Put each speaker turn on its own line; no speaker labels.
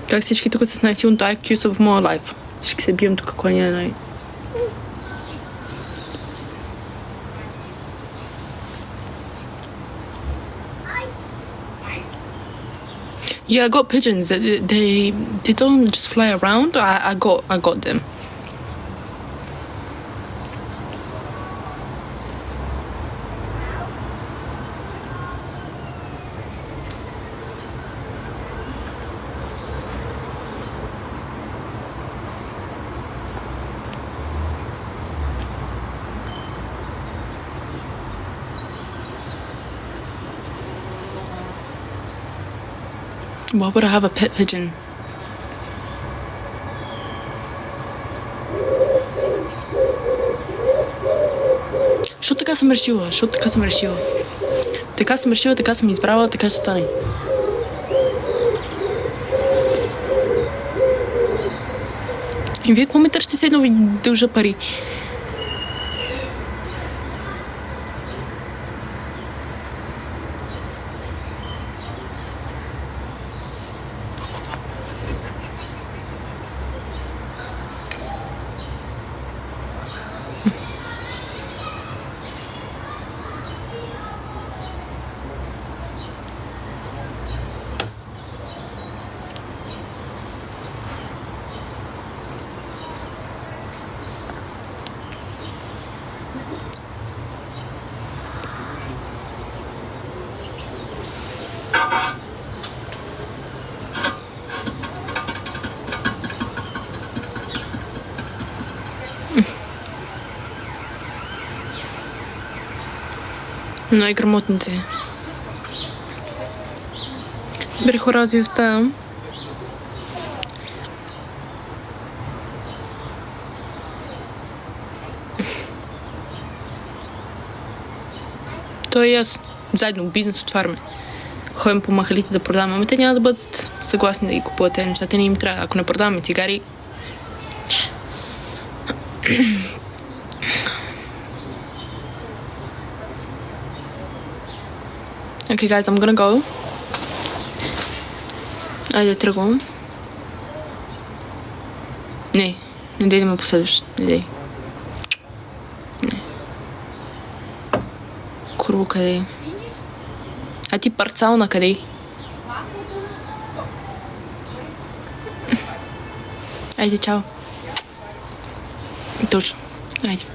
Как всички тук с най-силното IQ са в моя лайф. Всички се бием тук, кой не е най... Yeah, I got pigeons. They don't just fly around. I got them. Why would I have a pet pigeon? Що така съм решила? Така съм решила, така съм избрала, така ще стане. И вие какво ме търсите се едно ви дължа пари? Най-грамотните. Добре, хора, аз ви оставям. Той и аз заедно бизнес отваряме. Ходим по махалите да продаваме. Ами те няма да бъдат съгласни да ги купуват тези неща. Те не им трябва. Ако не продаваме цигари... Okay, guys, I'm gonna go. Айде, тръгвам. Не дей да ме последваш. Не дей. Не. Курво, къде? А ти парцал на къде? Айде, чао. Точно. Айде.